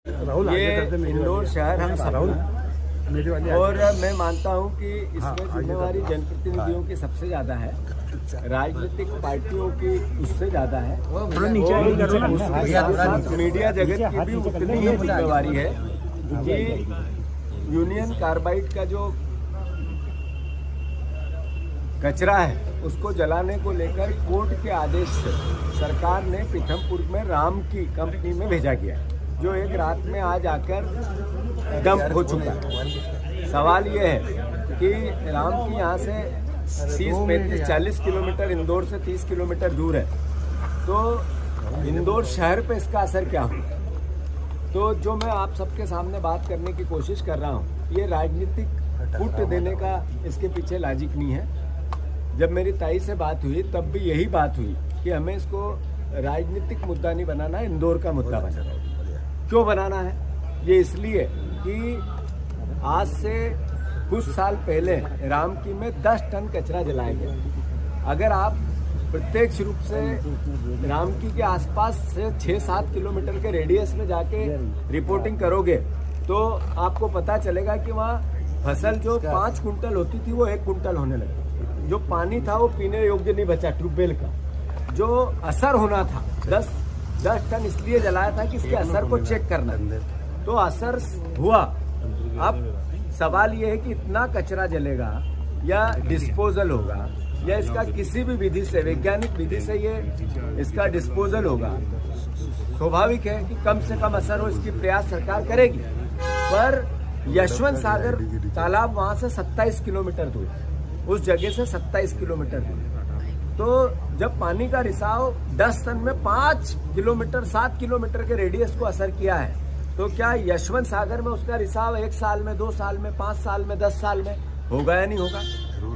ये इंदौर शहर हम सब और मैं मानता हूं कि इसमें जिम्मेवारी जनप्रतिनिधियों की सबसे ज़्यादा है, राजनीतिक पार्टियों की उससे ज़्यादा है और मीडिया जगत की भी उतनी ही जिम्मेवारी है कि यूनियन कार्बाइड का जो कचरा है उसको जलाने को लेकर कोर्ट के आदेश से सरकार ने पीथमपुर में राम की कंपनी में भेजा गया, जो एक रात में आज आकर डंप हो चुका है। सवाल ये है कि राम की यहाँ से 30-35-40 किलोमीटर, इंदौर से 30 किलोमीटर दूर है, तो इंदौर शहर पे इसका असर क्या होगा? तो जो मैं आप सबके सामने बात करने की कोशिश कर रहा हूँ, ये राजनीतिक फुट देने का इसके पीछे लॉजिक नहीं है। जब मेरी ताई से बात हुई तब भी यही बात हुई कि हमें इसको राजनीतिक मुद्दा नहीं बनाना है, इंदौर का मुद्दा बनाना है। क्यों बनाना है? ये इसलिए कि आज से कुछ साल पहले रामकी में 10 टन कचरा जलाया गया। अगर आप प्रत्यक्ष रूप से रामकी के आसपास से 6-7 किलोमीटर के रेडियस में जाके रिपोर्टिंग करोगे तो आपको पता चलेगा कि वहाँ फसल जो 5 कुंटल होती थी वो 1 कुंटल होने लगी। जो पानी था वो पीने योग्य नहीं बचा ट्यूबवेल का। जो असर होना था 10 टन इसलिए जलाया था कि इसके असर को चेक करना, तो असर हुआ। अब सवाल ये है कि इतना कचरा जलेगा या डिस्पोजल होगा या इसका किसी भी विधि से, वैज्ञानिक विधि से ये इसका डिस्पोजल होगा, स्वाभाविक है कि कम से कम असर हो, इसकी प्रयास सरकार करेगी। पर यशवंत सागर तालाब वहाँ से 27 किलोमीटर दूर, उस जगह से 27 किलोमीटर दूर, तो जब पानी का रिसाव 10 टन में 5 किलोमीटर 7 किलोमीटर के रेडियस को असर किया है, तो क्या यशवंत सागर में उसका रिसाव 1 साल में, 2 साल में, 5 साल में, 10 साल में होगा या नहीं होगा?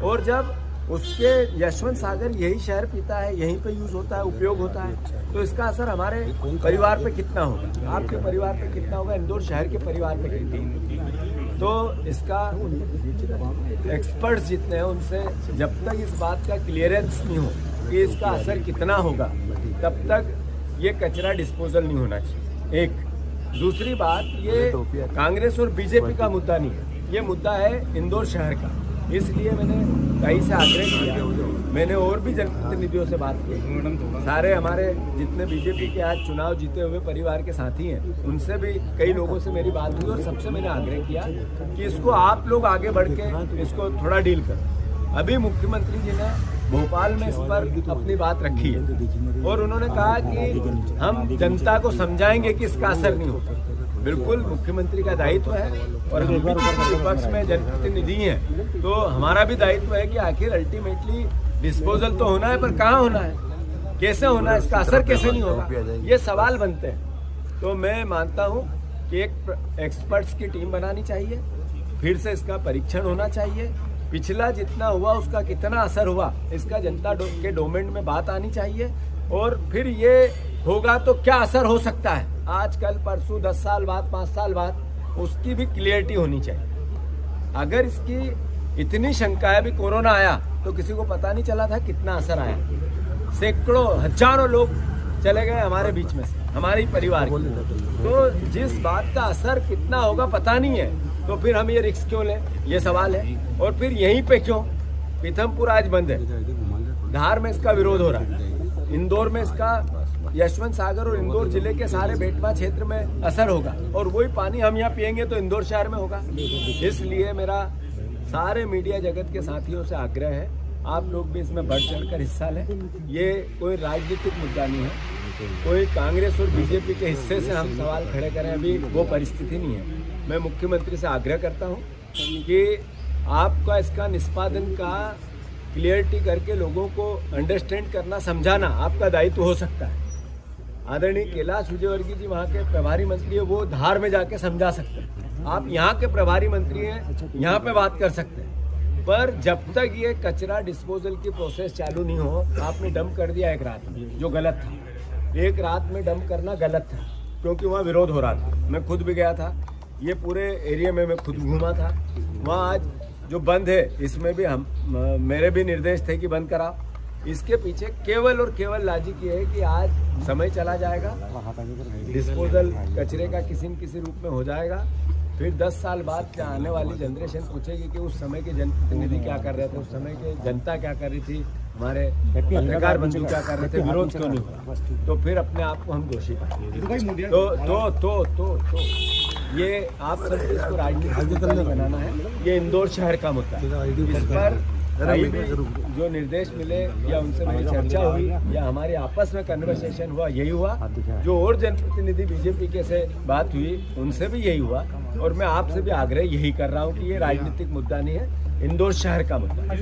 और जब उसके यशवंत सागर यही शहर पीता है, यहीं पे यूज होता है, उपयोग होता है, तो इसका असर हमारे परिवार पे कितना होगा, आपके परिवार पे कितना होगा, इंदौर शहर के परिवार पे कितना होगा? तो इसका एक्सपर्ट्स जितने हैं उनसे जब तक इस बात का क्लियरेंस नहीं हो कि इसका असर कितना होगा, तब तक ये कचरा डिस्पोजल नहीं होना चाहिए। एक दूसरी बात, ये कांग्रेस और बीजेपी का मुद्दा नहीं है, ये मुद्दा है इंदौर शहर का। इसलिए मैंने कहीं से आग्रह किया, मैंने और भी जनप्रतिनिधियों से बात की, सारे हमारे जितने बीजेपी के आज चुनाव जीते हुए परिवार के साथी हैं उनसे भी कई लोगों से मेरी बात हुई और सबसे मैंने आग्रह किया कि इसको आप लोग आगे बढ़ के इसको थोड़ा डील करो। अभी मुख्यमंत्री जी ने भोपाल में इस पर अपनी बात रखी है और उन्होंने कहा कि हम जनता को समझाएंगे कि इसका असर नहीं होगा। बिल्कुल मुख्यमंत्री का दायित्व है और हम विपक्ष में जनप्रतिनिधि हैं, तो हमारा भी दायित्व है कि आखिर अल्टीमेटली डिस्पोजल तो होना है, पर कहाँ होना है, कैसे होना है, इसका असर कैसे नहीं होगा, ये सवाल बनते हैं। तो मैं मानता हूँ कि एक एक्सपर्ट्स की टीम बनानी चाहिए, फिर से इसका परीक्षण होना चाहिए, पिछला जितना हुआ उसका कितना असर हुआ इसका जनता के डोमेन में बात आनी चाहिए, और फिर ये होगा तो क्या असर हो सकता है आज कल परसों, 10 साल बाद, 5 साल बाद, उसकी भी क्लियरिटी होनी चाहिए। अगर इसकी इतनी शंका है, अभी कोरोना आया तो किसी को पता नहीं चला था कितना असर आया, सैकड़ों हजारों लोग चले गए हमारे बीच में से, हमारे परिवार के। तो जिस बात का असर कितना होगा पता नहीं है, तो फिर हम ये रिस्क क्यों लें, ये सवाल है। और फिर यहीं पे क्यों पीथमपुर आज बंद है, धार में इसका विरोध हो रहा है, इंदौर में इसका, यशवंत सागर और इंदौर जिले के सारे बेटमा क्षेत्र में असर होगा, और वही पानी हम यहाँ पियेंगे तो इंदौर शहर में होगा। इसलिए मेरा सारे मीडिया जगत के साथियों से आग्रह है, आप लोग भी इसमें बढ़ चढ़कर हिस्सा लें। ये कोई राजनीतिक मुद्दा नहीं है, कोई कांग्रेस और बीजेपी के हिस्से से हम सवाल खड़े करें, अभी वो परिस्थिति नहीं है। मैं मुख्यमंत्री से आग्रह करता हूँ कि आपका इसका निष्पादन का क्लियरिटी करके लोगों को अंडरस्टैंड करना, समझाना आपका दायित्व हो सकता है। आदरणीय कैलाश विजयवर्गीय जी वहाँ के प्रभारी मंत्री है, वो धार में जाके समझा सकते हैं। आप यहाँ के प्रभारी मंत्री हैं, यहाँ पे बात कर सकते हैं। पर जब तक ये कचरा डिस्पोजल की प्रोसेस चालू नहीं हो, आपने डंप कर दिया एक रात में, जो गलत था। एक रात में डंप करना गलत था, क्योंकि वहाँ विरोध हो रहा था। मैं खुद भी गया था, ये पूरे एरिया में मैं खुद घूमा था। वहाँ आज जो बंद है इसमें भी मेरे भी निर्देश थे कि बंद कराओ, इसके पीछे केवल और केवल लॉजिक ये है कि आज समय चला जाएगा, डिस्पोजल कचरे का किसी न किसी रूप में हो जाएगा, फिर 10 साल बाद क्या आने वाली जनरेशन पूछेगी कि उस समय के जनप्रतिनिधि क्या कर रहे थे, उस समय के जनता क्या कर रही थी, हमारे पत्रकार बंधु क्या कर रहे थे, विरोध क्यों नहीं हुआ, तो फिर अपने आप को हम दोषी पाएंगे। तो ये आप सबको इसको राजनीतिक बनाना है। ये इंदौर शहर का मुद्दा है, इस पर कहीं भी जो निर्देश मिले या उनसे मेरी चर्चा हुई या हमारे आपस में कन्वर्सेशन हुआ, यही हुआ। जो और जनप्रतिनिधि बीजेपी के से बात हुई उनसे भी यही हुआ, और मैं आपसे भी आग्रह यही कर रहा हूँ कि ये राजनीतिक मुद्दा नहीं है, इंदौर शहर का मुद्दा है।